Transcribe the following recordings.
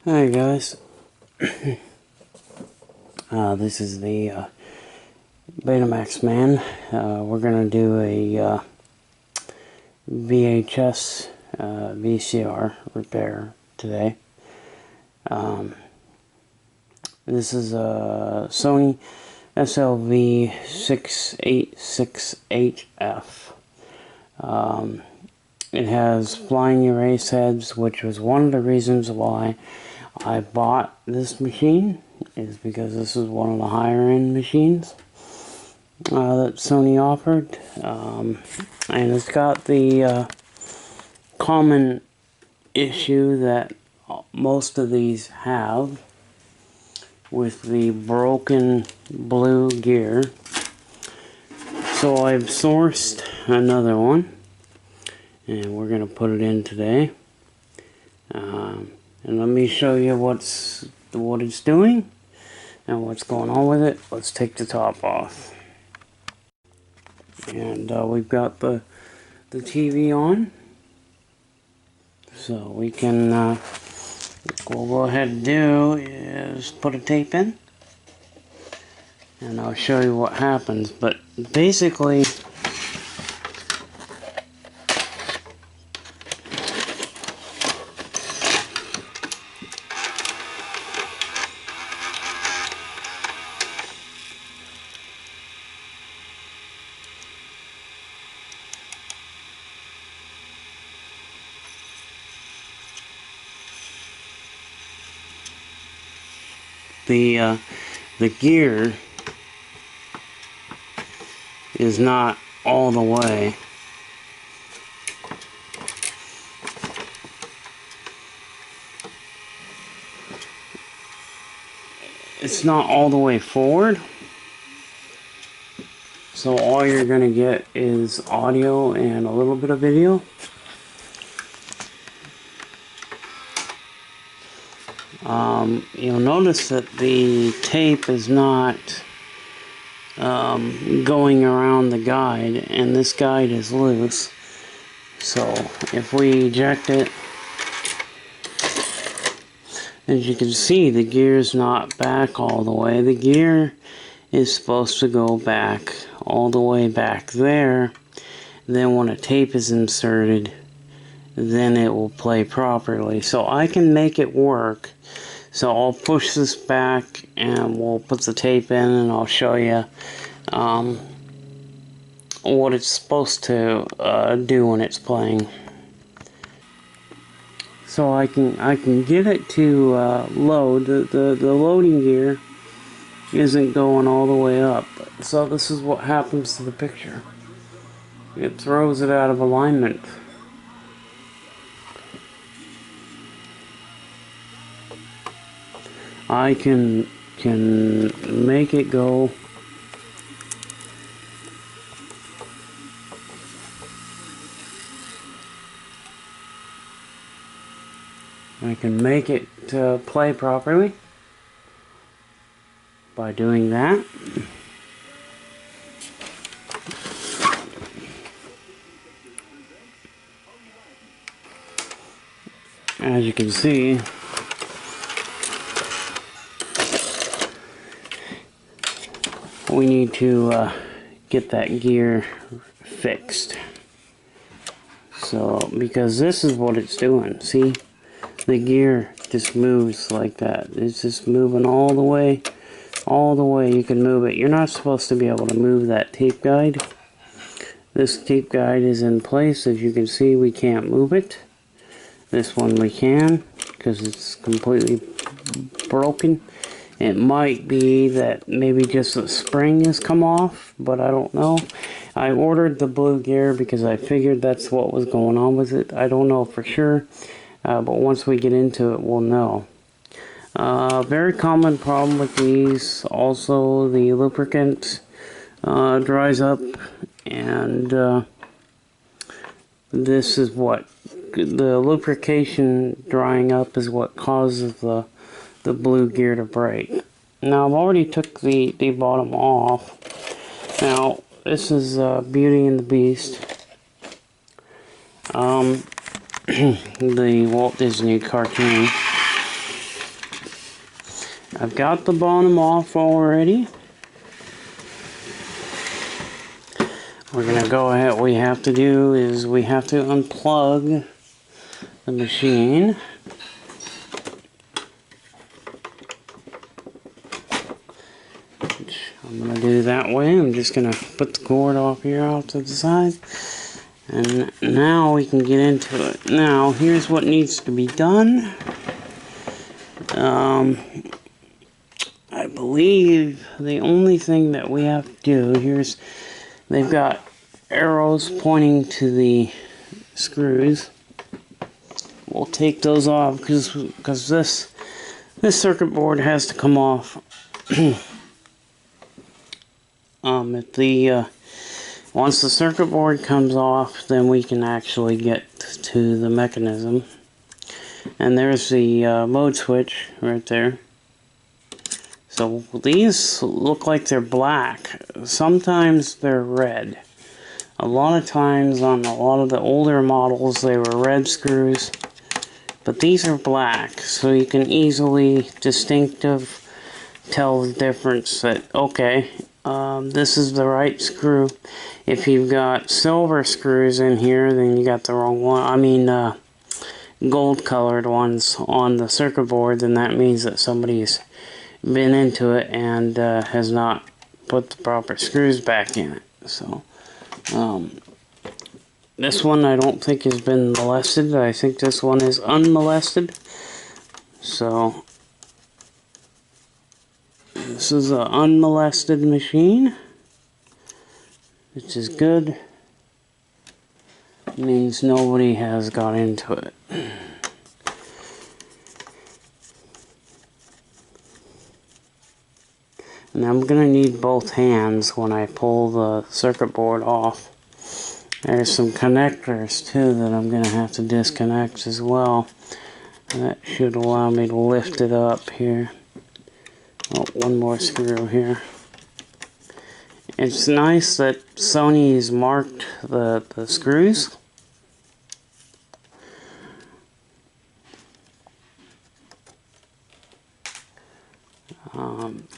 Hi guys, this is the Betamax man. We're going to do a VHS VCR repair today. This is a Sony SLV6868F. It has flying erase heads, which was one of the reasons why I bought this machine, is because this is one of the higher end machines that Sony offered, and it's got the common issue that most of these have with the broken blue gear. So I've sourced another one, and we're going to put it in today. And let me show you what it's doing and what's going on with it. Let's take the top off. And we've got the TV on, so we can what we'll go ahead and do is put a tape in, and I'll show you what happens. But basically, the gear is not all the way. It's not all the way forward. So all you're going to get is audio and a little bit of video. You'll notice that the tape is not going around the guide, and this guide is loose. So if we eject it, as you can see, the gear's not back all the way. The gear is supposed to go back all the way back there. Then when a tape is inserted, then it will play properly. So I can make it work. So I'll push this back and we'll put the tape in, and I'll show you what it's supposed to do when it's playing. So I can get it to load. The loading gear isn't going all the way up. So this is what happens to the picture. It throws it out of alignment. I can make it go play properly by doing that. As you can see, we need to get that gear fixed. So, because this is what it's doing. See, the gear just moves like that. It's just moving all the way you can move it. You're not supposed to be able to move that tape guide. This tape guide is in place. As you can see, we can't move it. This one we can, because it's completely broken. It might be that maybe just the spring has come off, but I don't know. I ordered the blue gear because I figured that's what was going on with it. I don't know for sure, but once we get into it, we'll know. Very common problem with these. Also, the lubricant dries up, and this is what the lubrication drying up is what causes the blue gear to break. Now I've already took the bottom off. Now this is Beauty and the Beast. The Walt Disney cartoon. I've got the bottom off already. We're gonna go ahead. What we have to do is we have to unplug the machine. I'm gonna do that way. I'm just gonna put the cord off here off to the side. And now we can get into it. Now, here's what needs to be done. I believe the only thing that we have to do, they've got arrows pointing to the screws. We'll take those off because this circuit board has to come off. Once the circuit board comes off, then we can actually get to the mechanism. And there's the mode switch right there. So these look like they're black. Sometimes they're red. A lot of times on a lot of the older models they were red screws. But these are black, so you can easily tell the difference that, okay, this is the right screw. If you've got silver screws in here, then you got the wrong one. I mean, gold colored ones on the circuit board, then that means that somebody's been into it and has not put the proper screws back in it. So, this one I don't think has been molested. I think this one is unmolested. So, this is an unmolested machine, which is good. It means nobody has got into it. And I'm going to need both hands when I pull the circuit board off. There's some connectors too that I'm going to have to disconnect as well. And that should allow me to lift it up here. Oh, one more screw here. It's nice that Sony's marked the screws.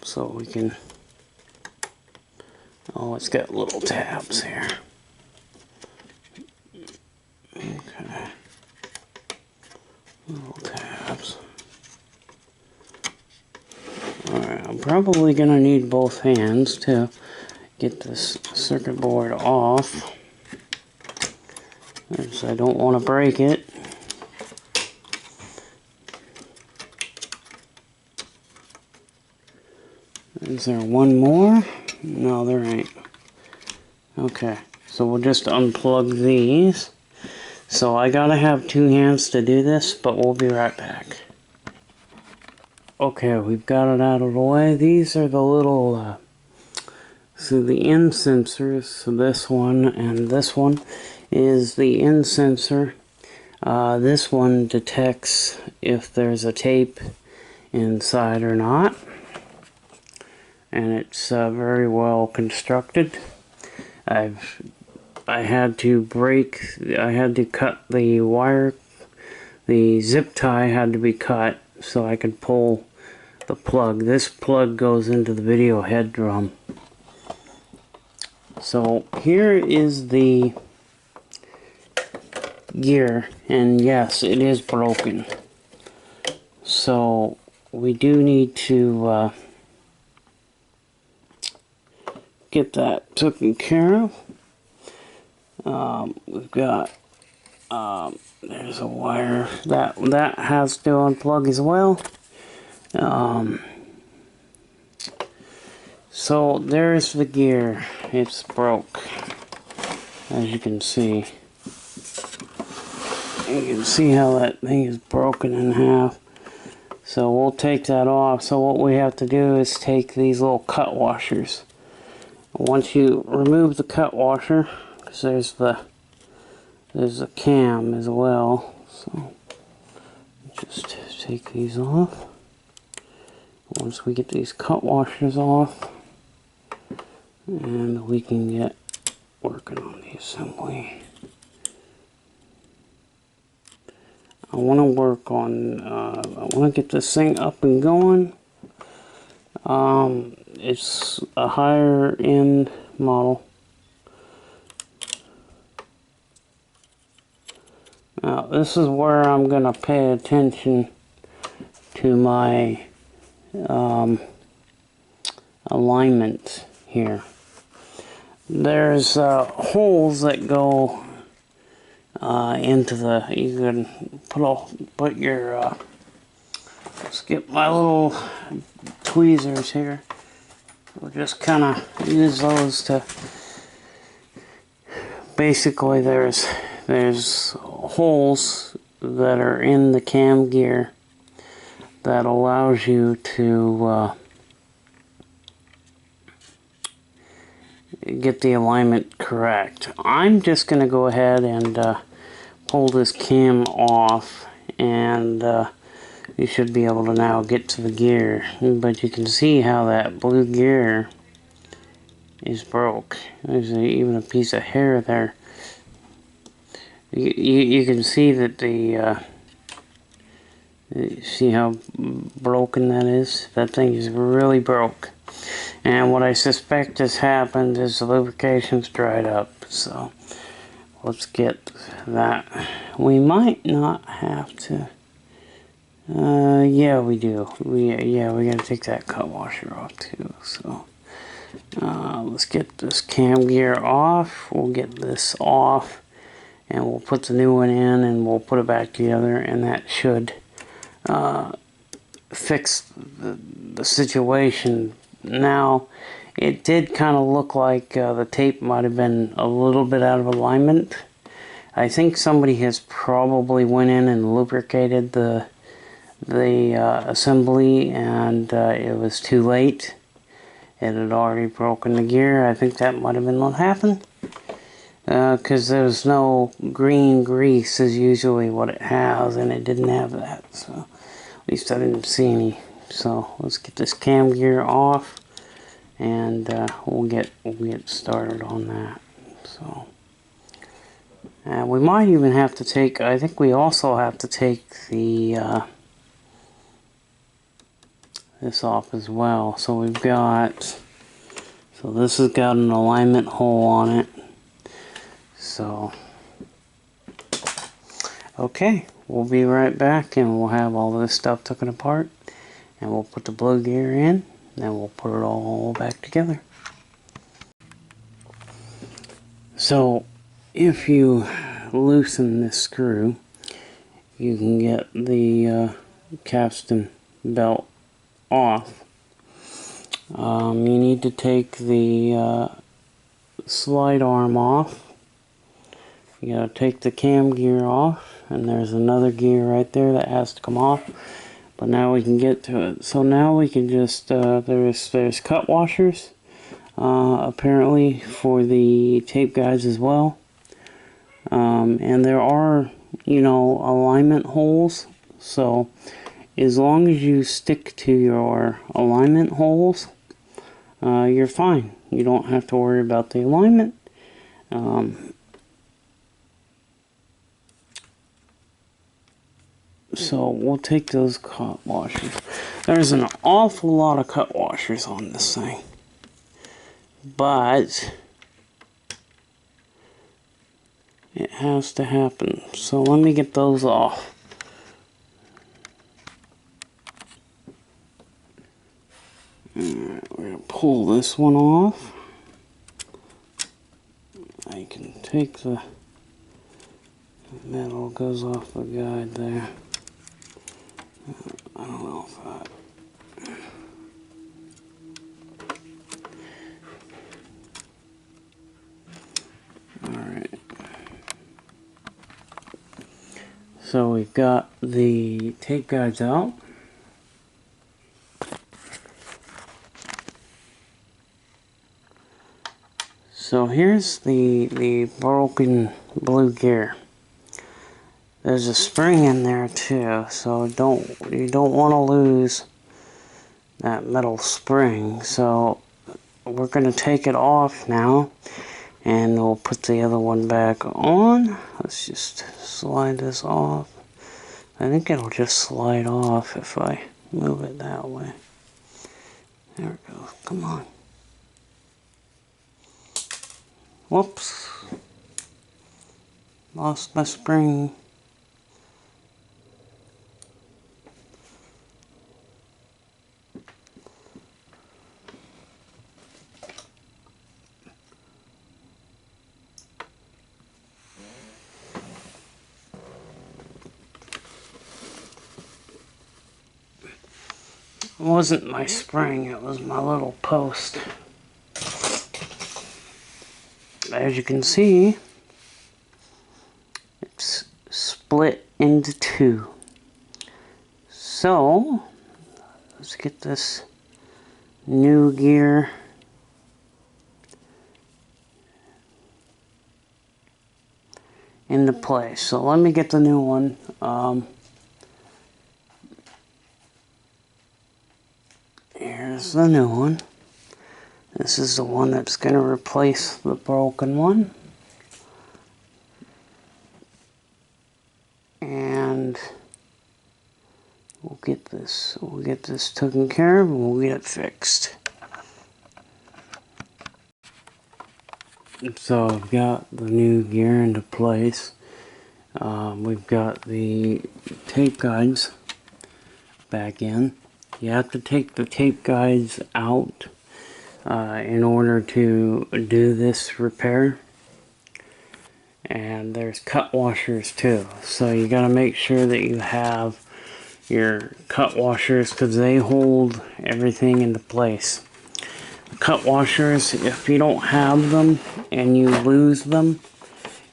So we can, oh, it's got little tabs here. Okay. Little tabs. Alright, I'm probably going to need both hands to get this circuit board off, because I don't want to break it. Is there one more? No, there ain't. Okay, so we'll just unplug these. So I gotta have two hands to do this, but we'll be right back. Okay, we've got it out of the way. These are the little, so the in sensors, so this one and this one is the in sensor. This one detects if there's a tape inside or not. And it's very well constructed. I had to cut the wire. The zip tie had to be cut so I could pull the plug. This plug goes into the video head drum. So here is the gear, and yes, it is broken. So we do need to get that taken care of. We've got there's a wire that has to unplug as well. So there's the gear. It's broke, as you can see. You can see how that thing is broken in half. So we'll take that off. So what we have to do is take these little cut washers. Once you remove the cut washer, because there's a cam as well, so just take these off. Once we get these cut washers off, and we can get working on the assembly. I want to work on, I want to get this thing up and going. It's a higher end model. Now this is where I'm going to pay attention to my alignment here. There's holes that go into the, you can put your, let's get my little tweezers here. We'll just kind of use those to, basically there's holes that are in the cam gear that allows you to get the alignment correct. I'm just going to go ahead and pull this cam off, and you should be able to now get to the gear. But you can see how that blue gear is broke. There's even a piece of hair there. You can see that the see how broken that is? That thing is really broke. And what I suspect has happened is the lubrication's dried up. So let's get that. We might not have to. Yeah, we do. We gotta take that cut washer off too. So let's get this cam gear off. We'll get this off, and we'll put the new one in, and we'll put it back together, and that should fix the situation. Now, it did kind of look like the tape might have been a little bit out of alignment. I think somebody has probably went in and lubricated the assembly, and it was too late. It had already broken the gear. I think that might have been what happened. Because there's no green grease is usually what it has, and it didn't have that. So at least I didn't see any. So let's get this cam gear off, and we'll get started on that. So we might even have to take. I think we also have to take the this off as well. So we've got. So this has got an alignment hole on it. So okay, we'll be right back, and we'll have all this stuff taken apart, and we'll put the blue gear in, and we'll put it all back together. So if you loosen this screw, you can get the capstan belt off. You need to take the slide arm off. You gotta take the cam gear off, and there's another gear right there that has to come off. But now we can get to it. So now we can just there's cut washers apparently for the tape guides as well, and there are, you know, alignment holes. So as long as you stick to your alignment holes, you're fine. You don't have to worry about the alignment. So we'll take those cut washers. There's an awful lot of cut washers on this thing, but it has to happen. So let me get those off. Alright, we're going to pull this one off. I can take the metal, goes off the guide there. I don't know if Alright. So we've got the tape guides out. So here's the broken blue gear. There's a spring in there too, so you don't want to lose that metal spring. So we're going to take it off now, and we'll put the other one back on. Let's just slide this off. I think it'll just slide off if I move it that way. There it goes. Come on. Whoops. Lost my spring. It wasn't my spring, it was my little post. As you can see, it's split into two. So, let's get this new gear into place. So let me get the new one. Here's the new one. This is the one that's going to replace the broken one. And we'll get this taken care of and we'll get it fixed. So I've got the new gear into place. We've got the tape guides back in. You have to take the tape guides out in order to do this repair. And there's cut washers too. So you got to make sure that you have your cut washers because they hold everything into place. Cut washers, if you don't have them and you lose them,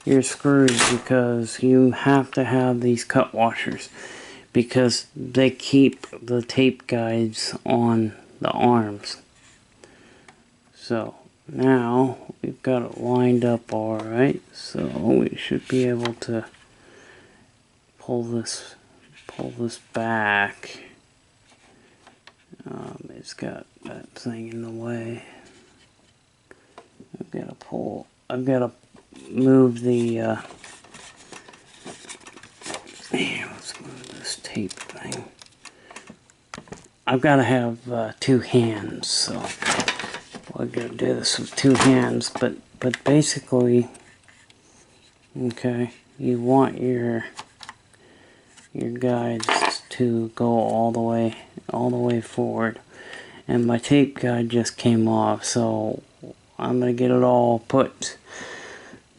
you're screwed because you have to have these cut washers because they keep the tape guides on the arms. So now we've got it lined up alright, so we should be able to pull this back. It's got that thing in the way. I've got to move the here, let's move this tape thing. I've got to have two hands, so we're going to do this with two hands, but basically, okay, you want your guides to go all the way forward. And my tape guide just came off, so I'm going to get it all put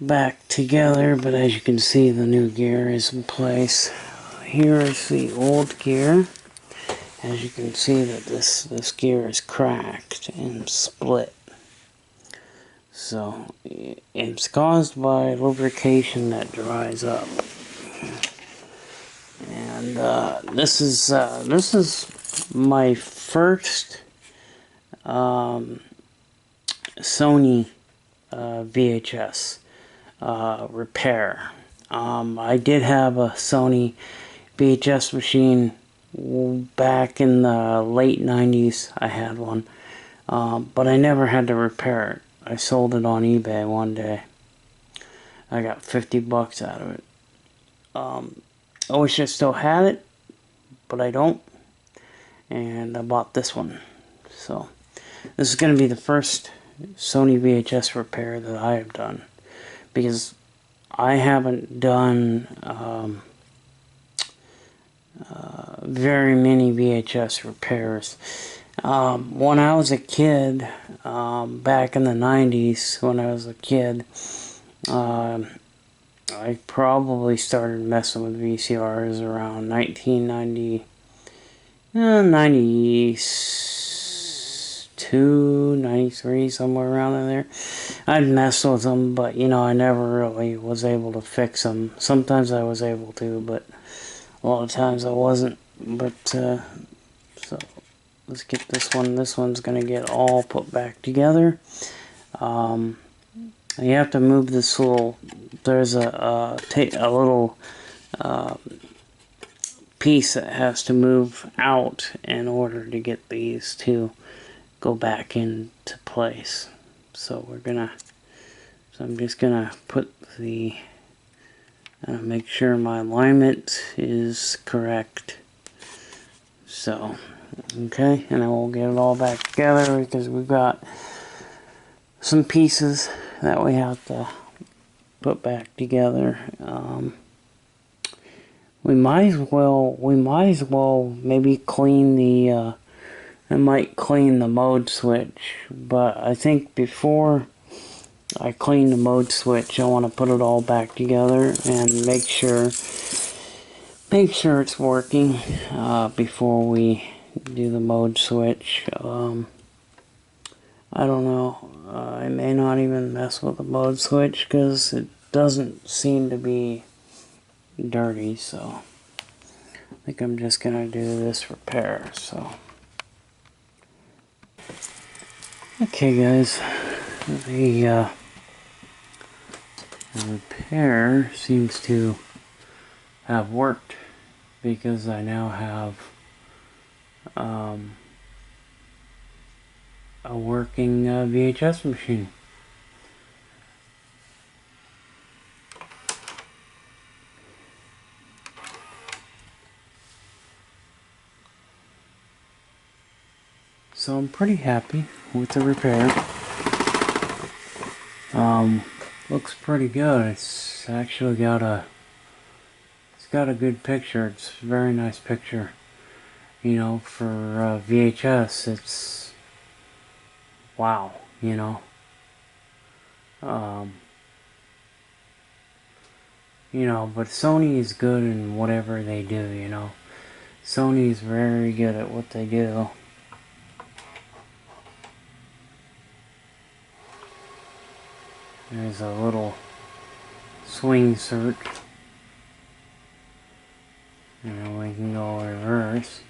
back together, but as you can see, the new gear is in place. Here is the old gear. As you can see that this gear is cracked and split. So it's caused by lubrication that dries up. And this is my first Sony VHS repair. I did have a Sony VHS machine back in the late 90s. I had one, but I never had to repair it. I sold it on eBay one day. I got 50 bucks out of it. I wish I still had it, but I don't. And I bought this one. So this is going to be the first Sony VHS repair that I have done, because I haven't done very many VHS repairs. When I was a kid, back in the 90s, when I was a kid, I probably started messing with VCRs around 1990, 92, 93, somewhere around in there. I'd mess with them, but you know, I never really was able to fix them. Sometimes I was able to, but a lot of times I wasn't. But so let's get this one. This one's gonna get all put back together. You have to move this little. There's a little piece that has to move out in order to get these to go back into place. So I'm just gonna put the. Make sure my alignment is correct. So Okay, and then we'll get it all back together because we've got some pieces that we have to put back together. We might as well maybe clean the I might clean the mode switch, but I think before I clean the mode switch, I want to put it all back together and make sure it's working before we do the mode switch. I don't know. I may not even mess with the mode switch because it doesn't seem to be dirty, so I think I'm just gonna do this repair. So okay guys, the repair seems to have worked because I now have a working VHS machine. So I'm pretty happy with the repair. Looks pretty good. It's actually got a good picture. It's a very nice picture. You know, for VHS, it's wow. You know. You know, but Sony is good in whatever they do. You know, Sony is very good at what they do. There's a little swing search. And we can go reverse.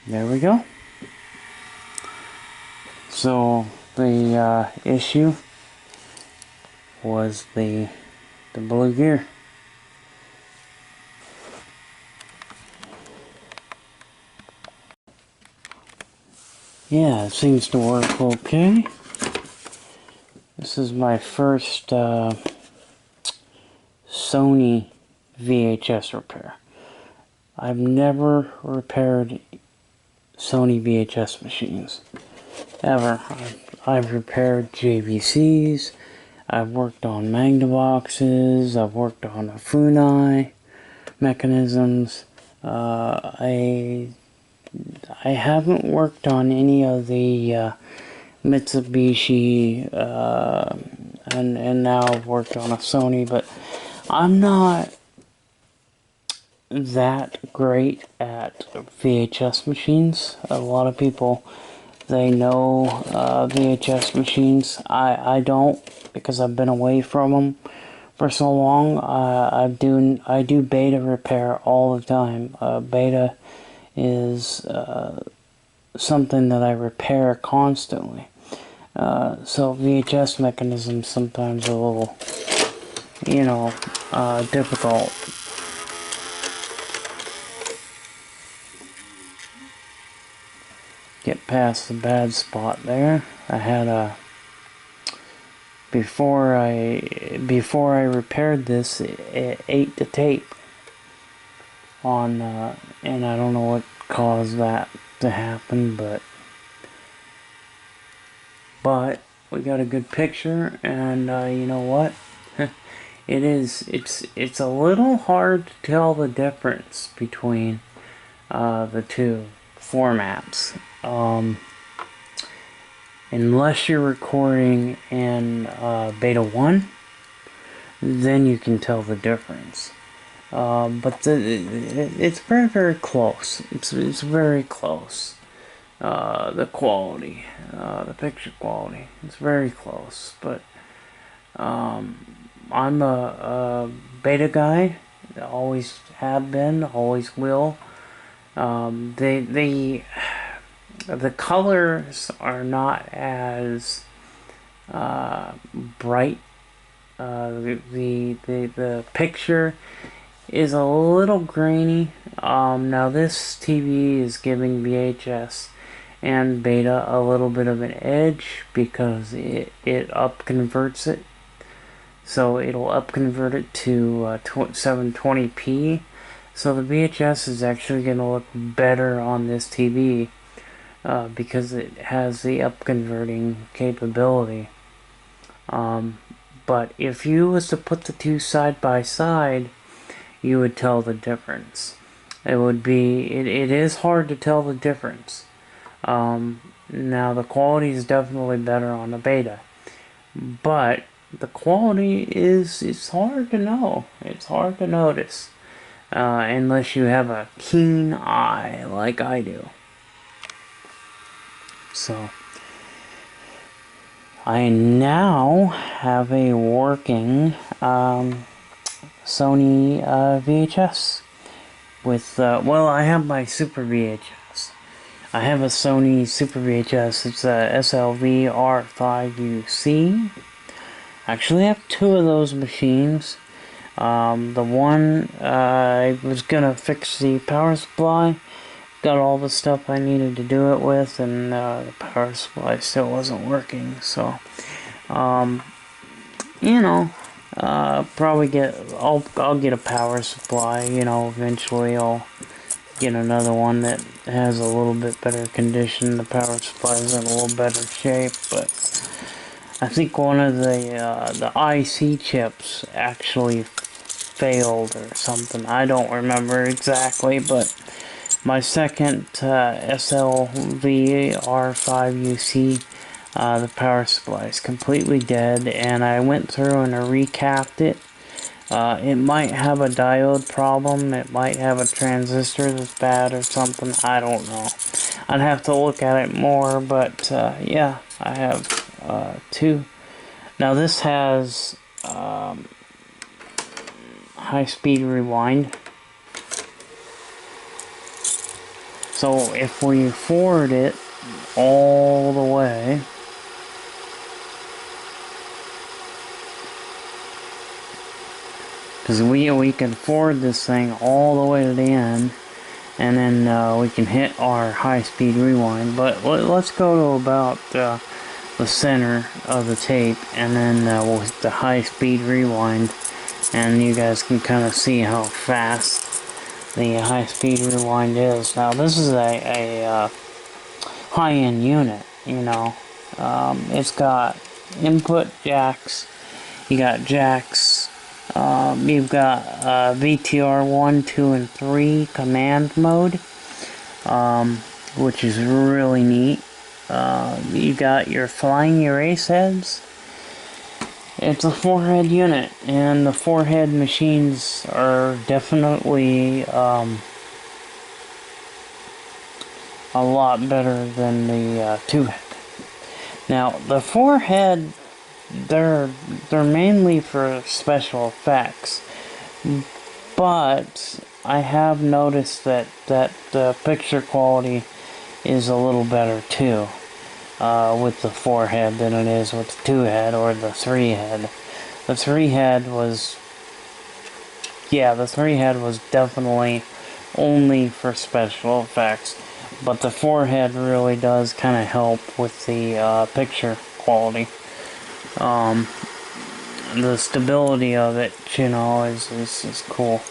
There we go. So the issue was the blue gear. Yeah, it seems to work okay. This is my first Sony VHS repair. I've never repaired Sony VHS machines, ever. I've repaired JVCs, I've worked on Magnavoxes, I've worked on Funai mechanisms. I haven't worked on any of the Mitsubishi, and now I've worked on a Sony, but I'm not that great at VHS machines. A lot of people, they know VHS machines. I don't, because I've been away from them for so long. I do beta repair all the time. Beta is something that I repair constantly. So VHS mechanisms sometimes are a little, you know, difficult. Get past the bad spot there. I had a before I repaired this, it ate the tape on, and I don't know what caused that to happen, but we got a good picture, and you know what? It's a little hard to tell the difference between the two formats. Unless you're recording in Beta 1, then you can tell the difference. But it's very, very close. It's very close. The quality, the picture quality, it's very close. But I'm a beta guy. Always have been, always will. The colors are not as bright. The picture is a little grainy. Now this TV is giving VHS and beta a little bit of an edge because it up converts it. so it'll upconvert it to 720p. So the VHS is actually going to look better on this TV because it has the upconverting capability. But if you was to put the two side by side, you would tell the difference. It is hard to tell the difference. Now the quality is definitely better on the beta, but the quality it's hard to know. It's hard to notice unless you have a keen eye like I do. So I now have a working Sony VHS with well, I have my Super VHS. I have a Sony Super VHS. It's a SLV R5UC. Actually, I have two of those machines. The one I was gonna fix the power supply. Got all the stuff I needed to do it with, and the power supply still wasn't working. So, you know, probably I'll get a power supply. You know, eventually I'll get another one that has a little bit better condition. The power supply is in a little better shape, but I think one of the IC chips actually failed or something. I don't remember exactly, but my second SLV R5UC, the power supply is completely dead, and I went through and I recapped it. It might have a diode problem, it might have a transistor that's bad or something, I don't know. I'd have to look at it more, but yeah, I have two. Now this has high-speed rewind. So if we forward it all the way, because we can forward this thing all the way to the end, and then we can hit our high-speed rewind. But let's go to about the center of the tape, and then we'll hit the high-speed rewind, and you guys can kind of see how fast the high-speed rewind is. Now this is a high-end unit, you know. It's got input jacks, you got jacks, you've got VTR 1, 2, and 3 command mode, which is really neat. You got your flying erase heads. It's a 4-head unit, and the 4-head machines are definitely a lot better than the 2-head. Now, the 4-head, they're mainly for special effects, but I have noticed that the picture quality is a little better too. With the 4-head than it is with the 2-head or the 3-head. The 3-head was definitely only for special effects, but the 4-head really does kind of help with the picture quality. The stability of it, you know, is cool.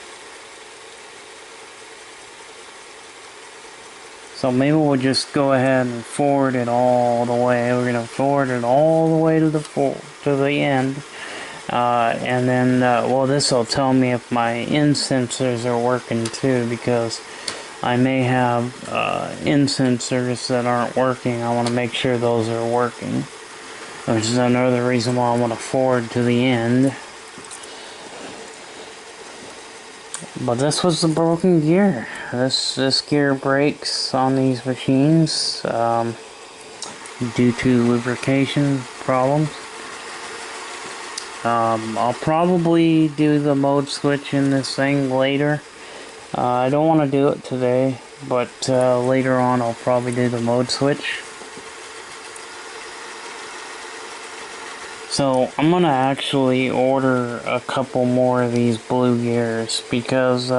So maybe we'll just go ahead and forward it all the way. We're gonna forward it all the way to the end, and then well, this will tell me if my in sensors are working too, because I may have in sensors that aren't working. I want to make sure those are working, which is another reason why I want to forward to the end. But this was the broken gear. This gear breaks on these machines due to lubrication problems. I'll probably do the mode switch in this thing later. I don't want to do it today, but later on I'll probably do the mode switch. So I'm gonna actually order a couple more of these blue gears because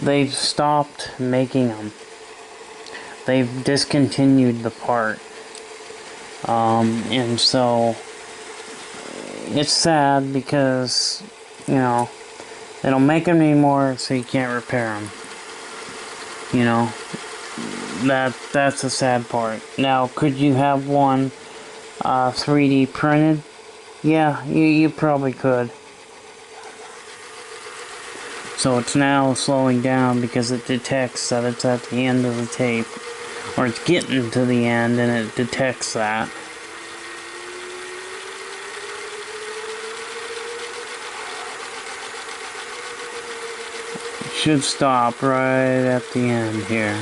they've stopped making them. They've discontinued the part, and so it's sad because, you know, they don't make them anymore, so you can't repair them. You know, that's the sad part. Now, could you have one 3D printed? Yeah, you probably could. So it's now slowing down because it detects that it's at the end of the tape, or it's getting to the end and it detects that. It should stop right at the end here.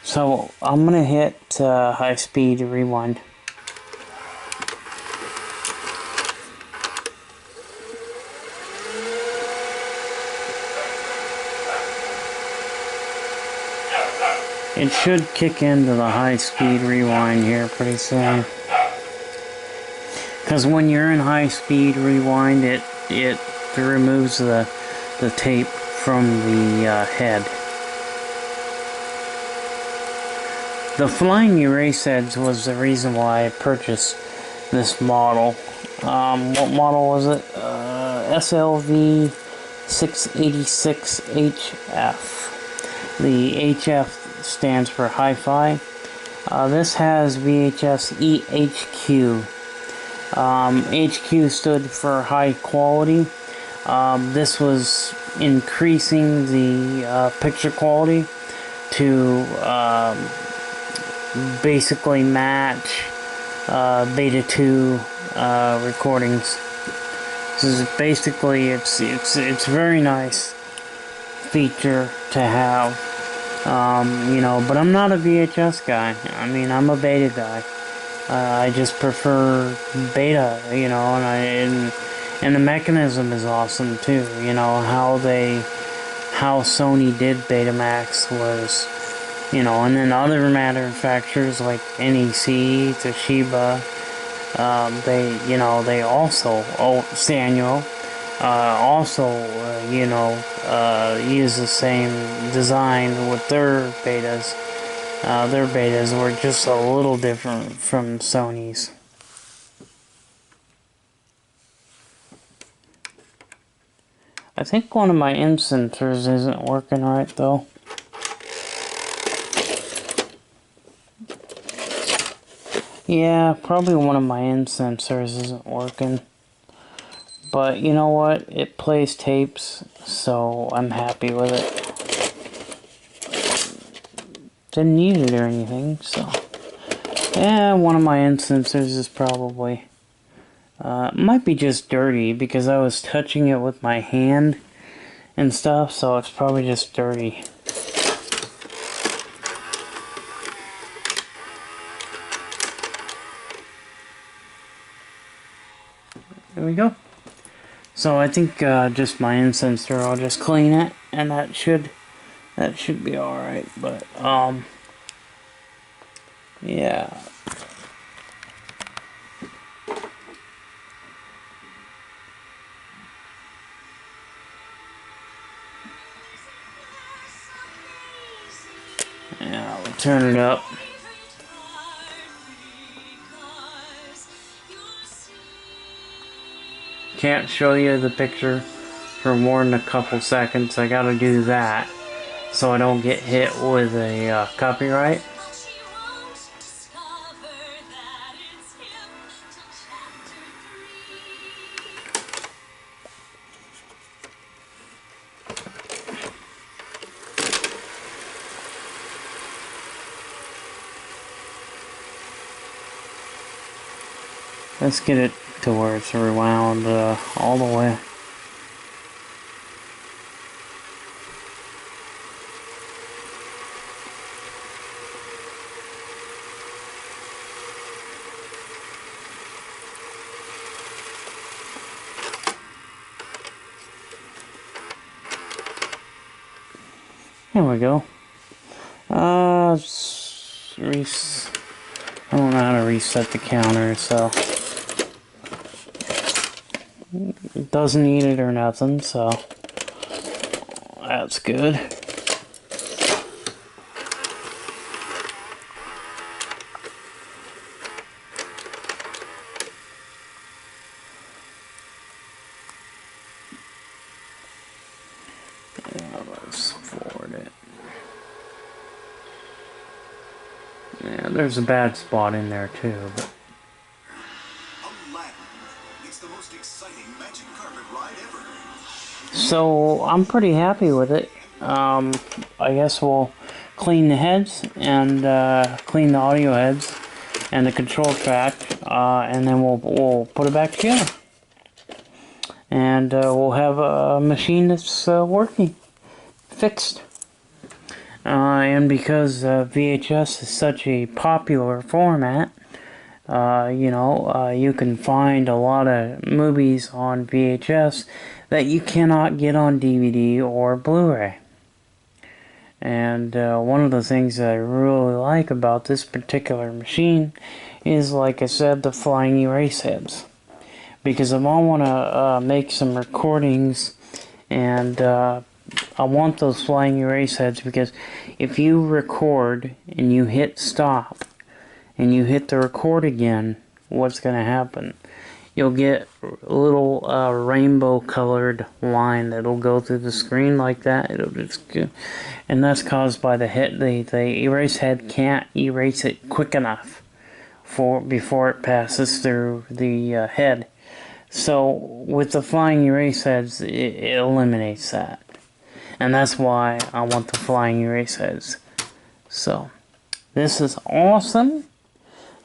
So I'm gonna hit high speed rewind. It should kick into the high-speed rewind here pretty soon. Because when you're in high-speed rewind, it removes the tape from the head. The flying erase heads was the reason why I purchased this model. What model was it? SLV 686HF. The HF stands for Hi-Fi. This has VHS EHQ. HQ stood for high quality. This was increasing the picture quality to basically match Beta 2 recordings. This is basically it's very nice feature to have. You know, but I'm not a VHS guy. I mean, I'm a Beta guy. I just prefer Beta, you know, and the mechanism is awesome too. You know, how Sony did Betamax was, you know, and then other manufacturers like NEC, Toshiba, they also, Sanyo, you know, use the same design with their betas. Their betas were just a little different from Sony's. I think one of my end sensors isn't working right though. Yeah, probably one of my end sensors isn't working. But you know what? It plays tapes, so I'm happy with it. Didn't need it or anything, so. Yeah, one of my end sensors is probably... might be just dirty because I was touching it with my hand and stuff, so it's probably just dirty. There we go. So I think just my end sensor, I'll just clean it, and that should be alright, but yeah. Yeah, we'll turn it up. Can't show you the picture for more than a couple seconds. I gotta do that so I don't get hit with a copyright. Let's get it to where it's rewound all the way. There we go. I don't know how to reset the counter, so it doesn't need it or nothing, so that's good. there's a bad spot in there too. But it's the most exciting magic carpet ride ever. so I'm pretty happy with it. I guess we'll clean the heads and clean the audio heads and the control track, and then we'll put it back together. And we'll have a machine that's working, fixed. And because VHS is such a popular format, you can find a lot of movies on VHS that you cannot get on DVD or Blu-ray. And one of the things that I really like about this particular machine is, like I said, the flying erase heads. Because if I want to make some recordings, and I want those flying erase heads, because if you record and you hit stop and you hit the record again, what's going to happen? You'll get a little rainbow colored line that'll go through the screen like that. And that's caused by the head. The erase head can't erase it quick enough before it passes through the head. So with the flying erase heads, it eliminates that. And that's why I want the flying erase heads. So this is awesome.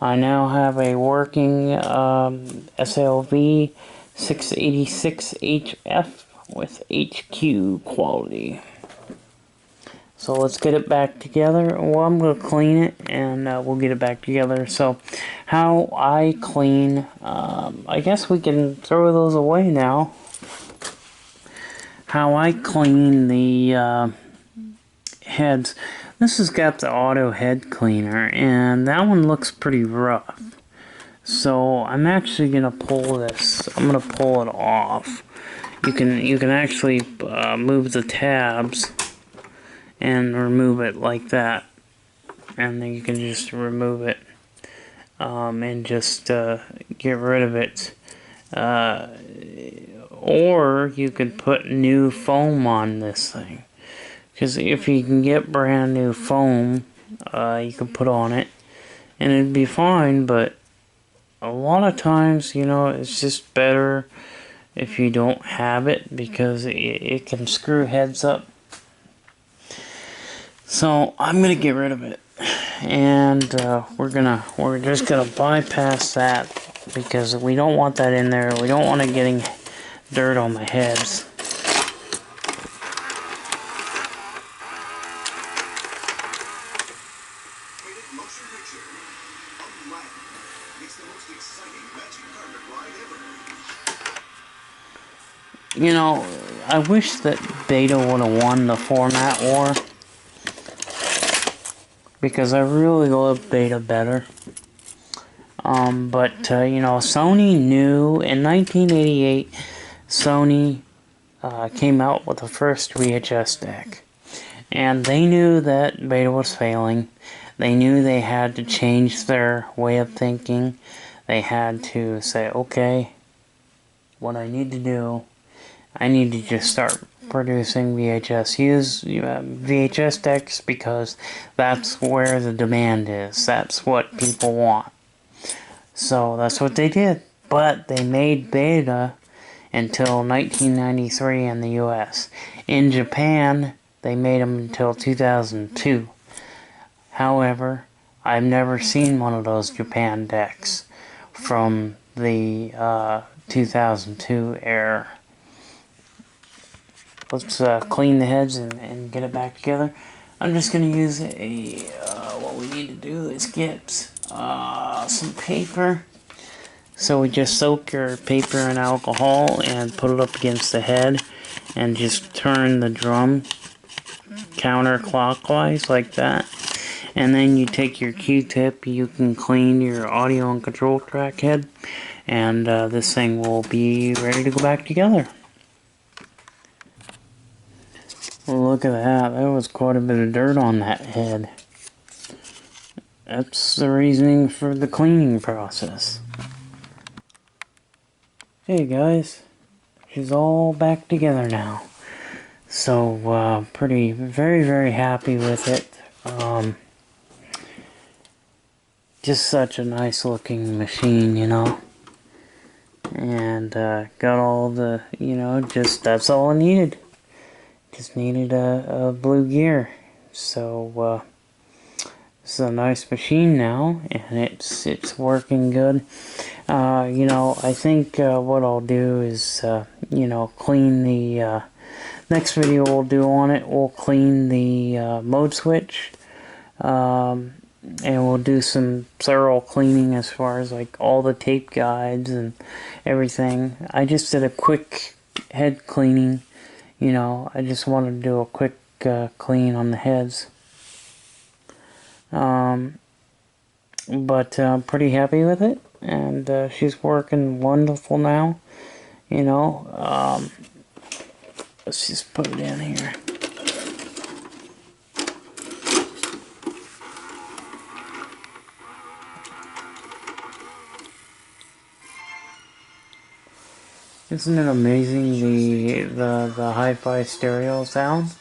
I now have a working SLV 686HF with HQ quality. So let's get it back together. Well, I'm going to clean it and we'll get it back together. So how I clean, I guess we can throw those away now. How I clean the heads. This has got the auto head cleaner, and that one looks pretty rough. So I'm actually going to pull this. I'm going to pull it off. You can actually move the tabs and remove it like that, and then you can just remove it and just get rid of it, or you could put new foam on this thing, because if you can get brand new foam, you can put on it and it'd be fine. But a lot of times, it's just better if you don't have it, because it can screw heads up. So I'm gonna get rid of it, and we're just gonna bypass that, because we don't want that in there. We don't want it getting dirt on the heads. I wish that Beta would have won the format war, because I really love Beta better. But Sony knew in 1988, Sony came out with the first VHS deck, and they knew that Beta was failing. They knew they had to change their way of thinking. They had to say, okay, what I need to do, I need to just start producing VHS decks, because that's where the demand is. That's what people want. So that's what they did. But they made Beta until 1993 in the US. In Japan, they made them until 2002. However, I've never seen one of those Japan decks from the 2002 era. Let's clean the heads and get it back together. I'm just going to use what we need to do is get some paper. So we just soak your paper in alcohol and put it up against the head and just turn the drum counterclockwise like that. And then you take your Q-tip, you can clean your audio and control track head, and this thing will be ready to go back together. Look at that, there was quite a bit of dirt on that head. That's the reasoning for the cleaning process. Hey guys, she's all back together now. So, very, very happy with it. just such a nice looking machine, you know. And got all the, you know, just that's all I needed. Just needed a blue gear. So it's a nice machine now, and it's working good. You know, I think what I'll do is you know, clean the next video we'll do on it. We'll clean the mode switch. And we'll do some thorough cleaning as far as like all the tape guides and everything. I just did a quick head cleaning, you know. I just wanted to do a quick clean on the heads. But I'm pretty happy with it, and she's working wonderful now, you know. Let's just put it in here. Isn't it amazing the hi-fi stereo sound?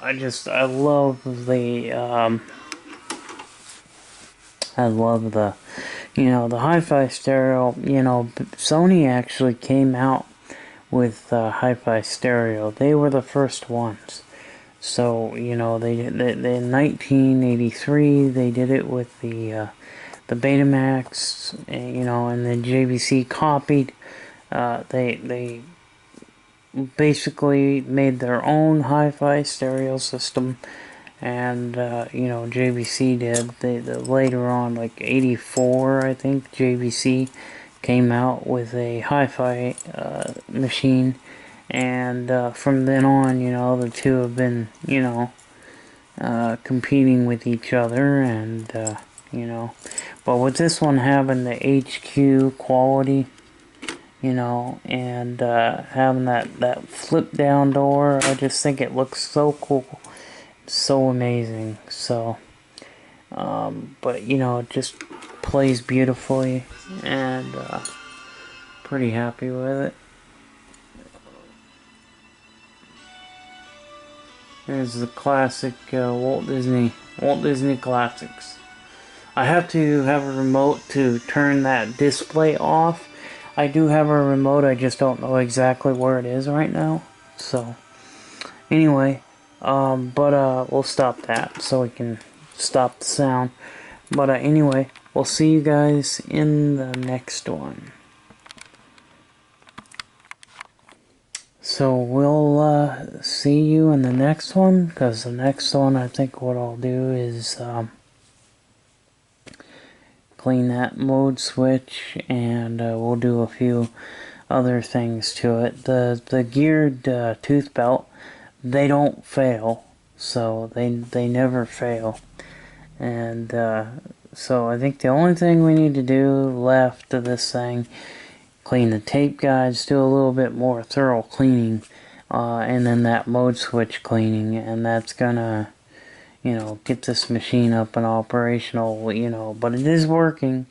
I love the you know, the hi-fi stereo. You know, Sony actually came out with hi-fi stereo. They were the first ones. So, you know, they in 1983 they did it with the Betamax, you know, and then JVC copied. They basically made their own hi-fi stereo system, and you know, JVC did. Later on, like 84, I think, JVC came out with a hi-fi machine, and from then on, you know, the two have been, you know, competing with each other, and you know, but with this one having the HQ quality, you know, and having that flip down door, I just think it looks so cool, so amazing. So but you know, it just plays beautifully, and pretty happy with it. There's the classic Walt Disney classics. I have to have a remote to turn that display off. I do have a remote, I just don't know exactly where it is right now. So, anyway, we'll stop that so we can stop the sound. But anyway, we'll see you guys in the next one. So we'll see you in the next one, because the next one, I think what I'll do is clean that mode switch, and we'll do a few other things to it. The geared tooth belt, they don't fail, so they never fail. And so I think the only thing we need to do left of this thing, clean the tape guides, do a little bit more thorough cleaning, and then that mode switch cleaning, and that's gonna, you know, get this machine up and operational, you know. But it is working,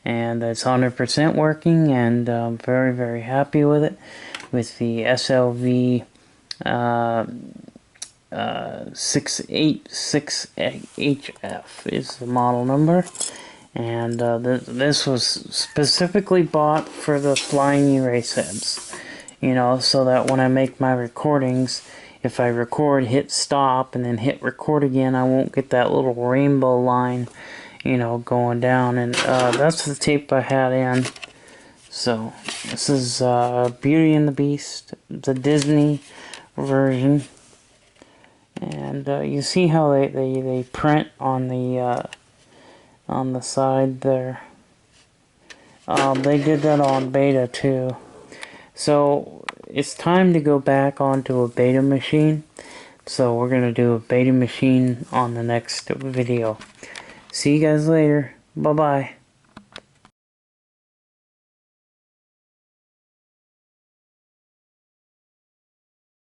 and it's 100% working, and I'm very, very happy with it. With the SLV 686HF is the model number, and this was specifically bought for the flying erase heads, you know, so that when I make my recordings, if I record, hit stop, and then hit record again, I won't get that little rainbow line, you know, going down. And that's the tape I had in. So this is Beauty and the Beast, the Disney version. And you see how they print on the side there. They did that on beta too. So it's time to go back onto a beta machine. So we're going to do a beta machine on the next video. See you guys later. Bye-bye.